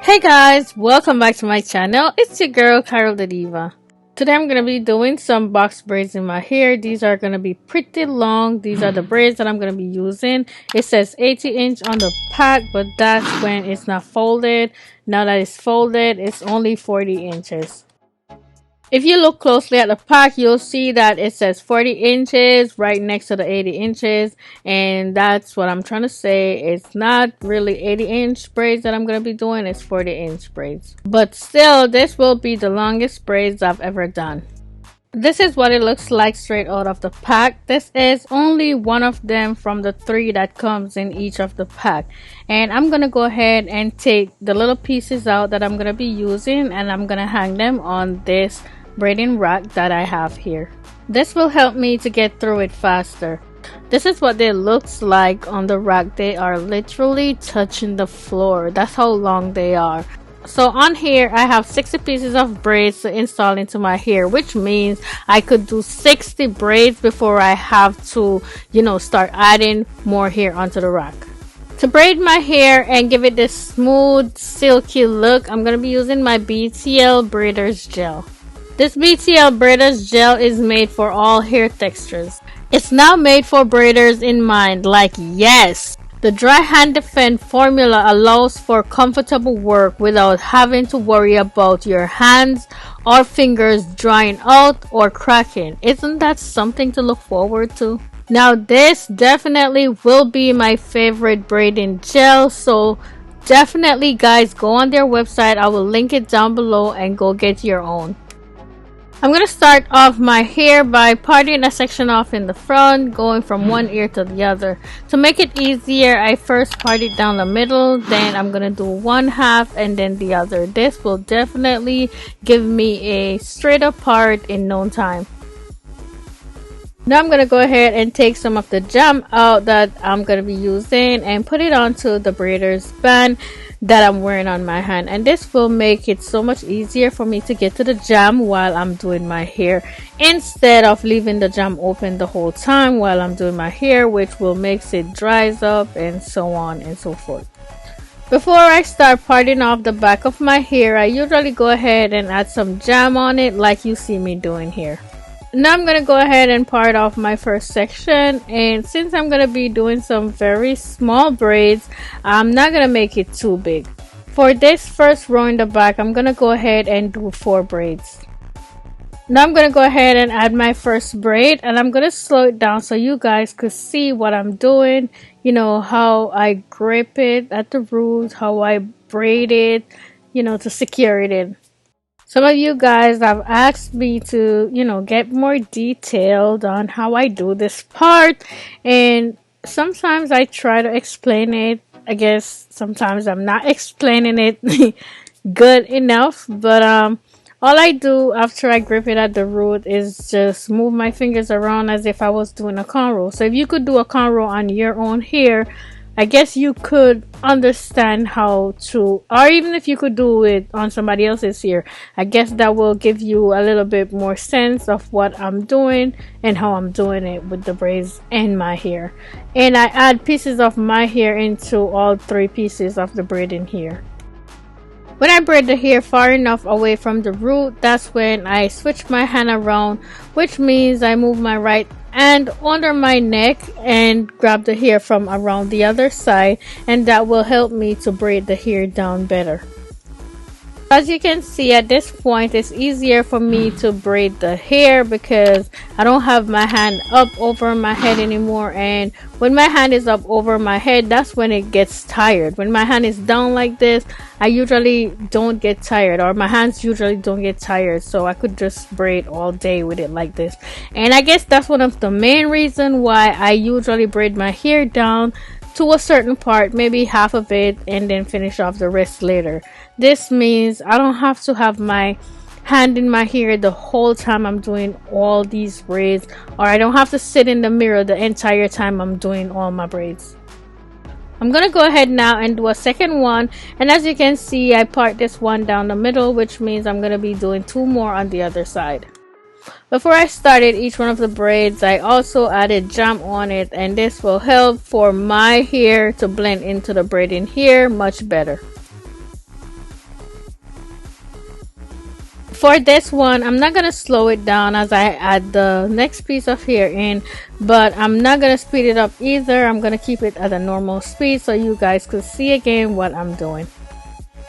Hey guys, welcome back to my channel. It's your girl Karrill the Diva. Today I'm going to be doing some box braids in my hair. These are going to be pretty long. These are the braids that I'm going to be using. It says 80-inch on the pack, but that's when it's not folded. Now that it's folded, it's only 40 inches. If you look closely at the pack, you'll see that it says 40 inches right next to the 80 inches. And that's what I'm trying to say. It's not really 80-inch braids that I'm going to be doing. It's 40-inch braids. But still, this will be the longest braids I've ever done. This is what it looks like straight out of the pack. This is only one of them from the 3 that comes in each of the pack. And I'm going to go ahead and take the little pieces out that I'm going to be using, and I'm going to hang them on this braiding rack that I have here. This will help me to get through it faster. This is what they looks like on the rack. They are literally touching the floor. That's how long they are. So on here I have 60 pieces of braids to install into my hair, which means I could do 60 braids before I have to, start adding more hair onto the rack. To braid my hair and give it this smooth, silky look, I'm going to be using my BTL Braiders gel. This BTL Braiders gel is made for all hair textures. It's now made for braiders in mind, like yes! The dry hand defend formula allows for comfortable work without having to worry about your hands or fingers drying out or cracking. Isn't that something to look forward to? Now this definitely will be my favorite braiding gel, so definitely guys go on their website. I will link it down below and go get your own. I'm going to start off my hair by parting a section off in the front, going from one ear to the other. To make it easier, I first part it down the middle, then I'm going to do one half and then the other. This will definitely give me a straight up part in no time. Now I'm going to go ahead and take some of the jam out that I'm going to be using and put it onto the Braiders band that I'm wearing on my hand, and this will make it so much easier for me to get to the jam while I'm doing my hair, instead of leaving the jam open the whole time while I'm doing my hair, which will make it dries up and so on and so forth. Before I start parting off the back of my hair, I usually go ahead and add some jam on it like you see me doing here. Now I'm gonna go ahead and part off my first section, and since I'm gonna be doing some very small braids, I'm not gonna make it too big. For this first row in the back, I'm gonna go ahead and do 4 braids. Now I'm gonna go ahead and add my first braid, and I'm gonna slow it down so you guys could see what I'm doing, how I grip it at the root, how I braid it, to secure it in. Some of you guys have asked me to, get more detailed on how I do this part, and sometimes I try to explain it. I guess sometimes I'm not explaining it good enough, but all I do after I grip it at the root is just move my fingers around as if I was doing a cornrow. So if you could do a cornrow on your own hair, I guess you could understand how to, or even if you could do it on somebody else's hair, I guess that will give you a little bit more sense of what I'm doing and how I'm doing it with the braids and my hair. And I add pieces of my hair into all 3 pieces of the braiding hair. When I braid the hair far enough away from the root, that's when I switch my hand around, which means I move my right hand under my neck and grab the hair from around the other side, and that will help me to braid the hair down better. As you can see, at this point it's easier for me to braid the hair because I don't have my hand up over my head anymore, and when my hand is up over my head, that's when it gets tired. When my hand is down like this, I usually don't get tired, or my hands usually don't get tired, so I could just braid all day with it like this. And I guess that's one of the main reasons why I usually braid my hair down to a certain part, maybe half of it, and then finish off the rest later. This means I don't have to have my hand in my hair the whole time I'm doing all these braids, or I don't have to sit in the mirror the entire time I'm doing all my braids. I'm gonna go ahead now and do a second one, and as you can see, I part this one down the middle, which means I'm gonna be doing 2 more on the other side. Before I started each one of the braids, I also added jam on it, and this will help for my hair to blend into the braiding hair much better. For this one, I'm not gonna slow it down as I add the next piece of hair in, but I'm not gonna speed it up either. I'm gonna keep it at a normal speed so you guys could see again what I'm doing.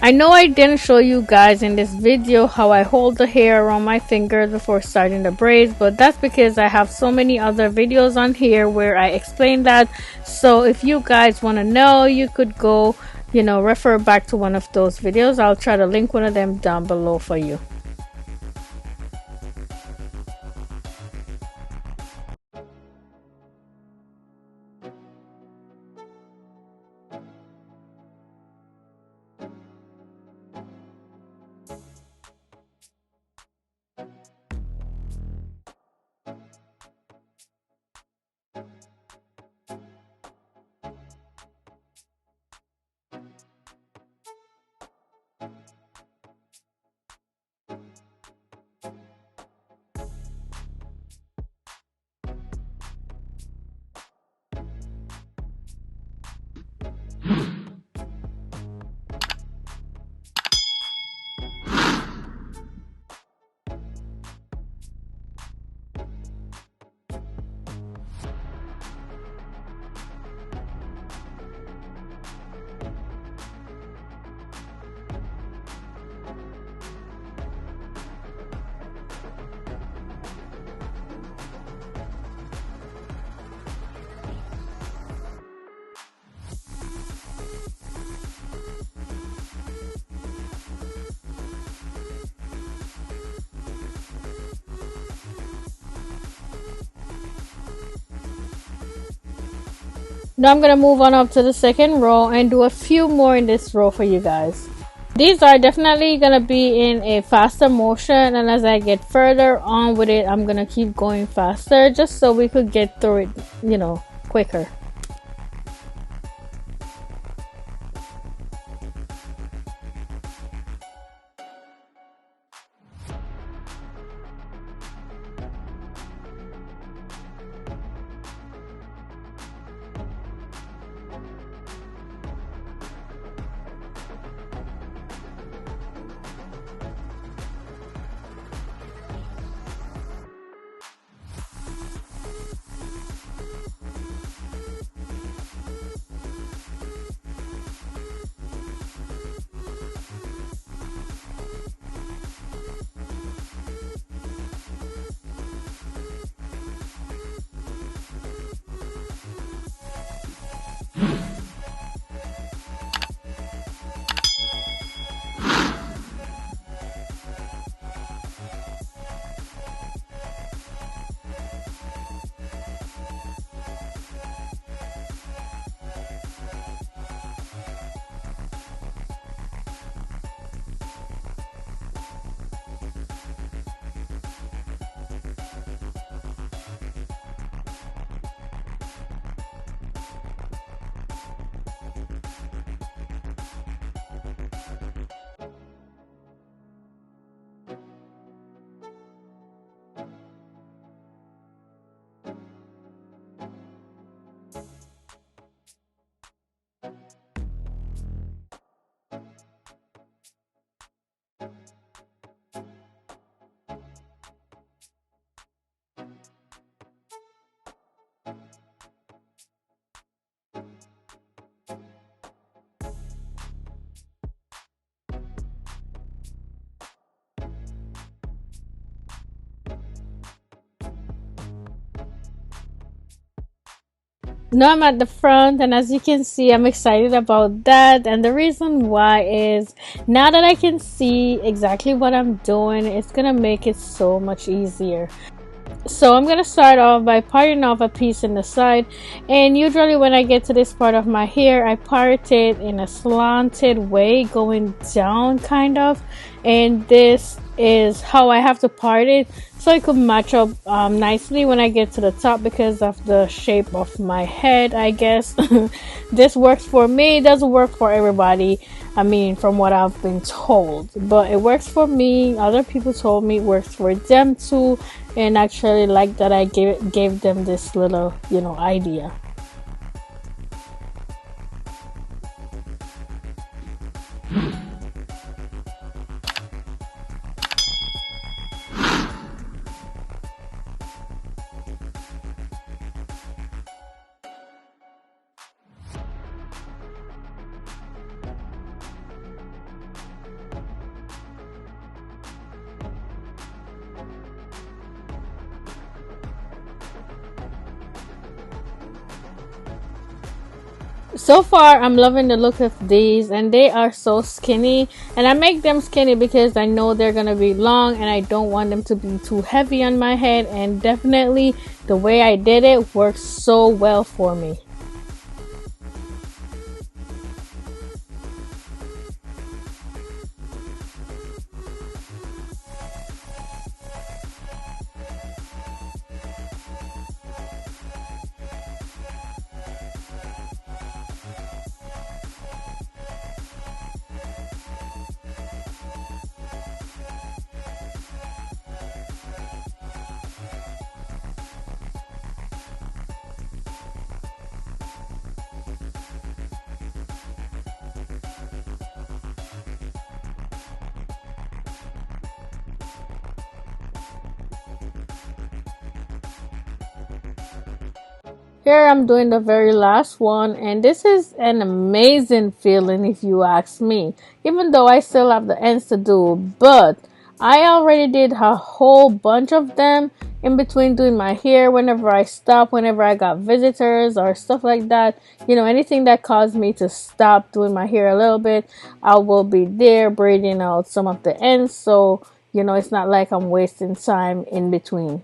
I know I didn't show you guys in this video how I hold the hair around my finger before starting the braids, but that's because I have so many other videos on here where I explain that. So if you guys want to know, you could go, refer back to one of those videos. I'll try to link one of them down below for you. Now I'm gonna move on up to the second row and do a few more in this row for you guys. These are definitely gonna be in a faster motion, and as I get further on with it, I'm gonna keep going faster just so we could get through it, quicker. Now I'm at the front, and as you can see, I'm excited about that. And the reason why is now that I can see exactly what I'm doing, it's gonna make it so much easier. So I'm gonna start off by parting off a piece in the side, and usually when I get to this part of my hair, I part it in a slanted way going down kind of, and this is how I have to part it so it could match up nicely when I get to the top because of the shape of my head, I guess. This works for me. It doesn't work for everybody, I mean, from what I've been told, but it works for me. Other people told me it works for them too, and actually like that I gave them this little, idea. So far, I'm loving the look of these, and they are so skinny. And I make them skinny because I know they're gonna be long, and I don't want them to be too heavy on my head. And definitely, the way I did it works so well for me. Here I'm doing the very last one, and this is an amazing feeling if you ask me. Even though I still have the ends to do, but I already did a whole bunch of them in between doing my hair whenever I stop, whenever I got visitors or stuff like that. You know, anything that caused me to stop doing my hair a little bit, I will be there braiding out some of the ends, so you know it's not like I'm wasting time in between.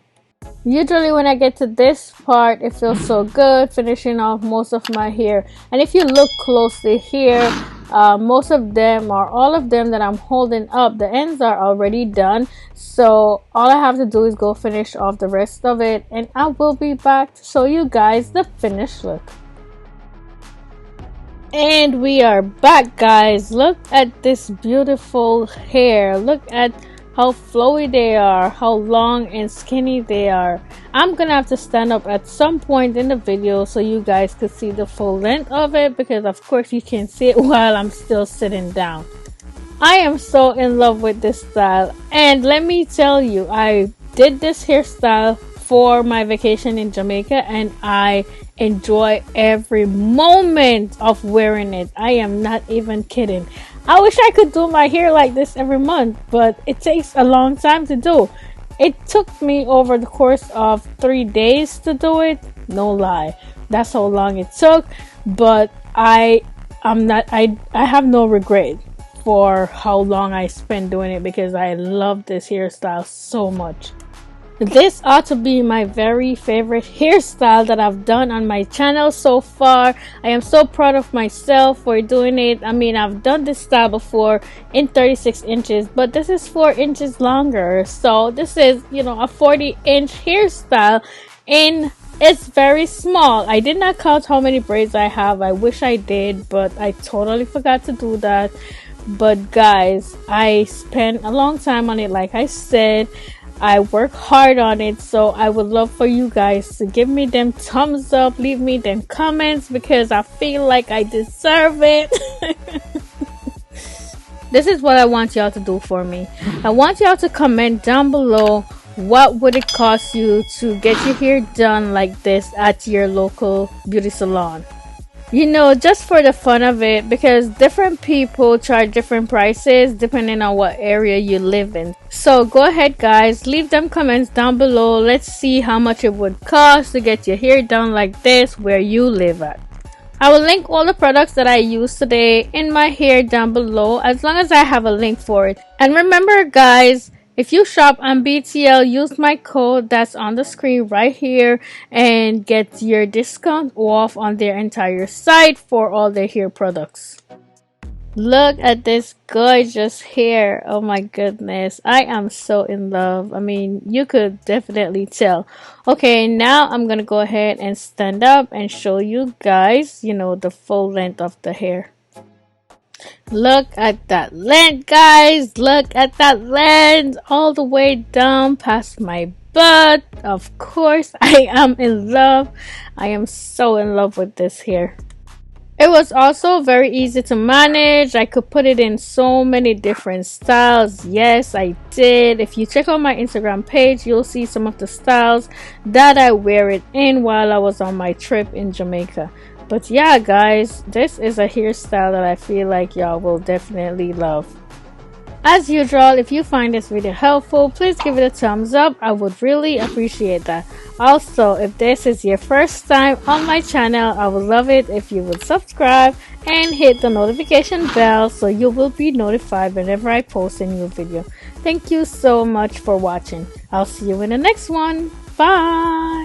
Usually when I get to this part, it feels so good finishing off most of my hair. And if you look closely here, most of them or all of them that I'm holding up, the ends are already done. So all I have to do is go finish off the rest of it, and I will be back to show you guys the finished look. And we are back, guys. Look at this beautiful hair. Look at how flowy they are, how long and skinny they are. I'm gonna have to stand up at some point in the video so you guys could see the full length of it, because of course you can see it while I'm still sitting down. I am so in love with this style, and let me tell you, I did this hairstyle for my vacation in Jamaica, and I enjoy every moment of wearing it. I am not even kidding. I wish I could do my hair like this every month, but it takes a long time to do. It took me over the course of 3 days to do it. No lie, that's how long it took. But I have no regret for how long I spent doing it, because I love this hairstyle so much. This ought to be my very favorite hairstyle that I've done on my channel so far. I am so proud of myself for doing it. I mean, I've done this style before in 36 inches, but this is 4 inches longer. So this is, you know, a 40-inch hairstyle, and it's very small. I did not count how many braids I have. I wish I did, but I totally forgot to do that. But guys, I spent a long time on it, like I said. I work hard on it, so I would love for you guys to give me them thumbs up, leave me them comments, because I feel like I deserve it. This is what I want y'all to do for me. I want y'all to comment down below, what would it cost you to get your hair done like this at your local beauty salon? You know, just for the fun of it, because different people charge different prices depending on what area you live in. So go ahead, guys, leave them comments down below. Let's see how much it would cost to get your hair done like this where you live at. I will link all the products that I used today in my hair down below, as long as I have a link for it. And remember, guys, if you shop on BTL, use my code that's on the screen right here and get your discount off on their entire site for all their hair products. Look at this gorgeous hair. Oh my goodness. I am so in love. I mean, you could definitely tell. Okay, now I'm going to go ahead and stand up and show you guys, you know, the full length of the hair. Look at that length, guys. Look at that length all the way down past my butt. Of course, I am in love. I am so in love with this hair. It was also very easy to manage. I could put it in so many different styles. Yes, I did. If you check out my Instagram page, you'll see some of the styles that I wear it in while I was on my trip in Jamaica. But yeah, guys, this is a hairstyle that I feel like y'all will definitely love. As usual, if you find this video helpful, please give it a thumbs up. I would really appreciate that. Also, if this is your first time on my channel, I would love it if you would subscribe and hit the notification bell so you will be notified whenever I post a new video. Thank you so much for watching. I'll see you in the next one. Bye!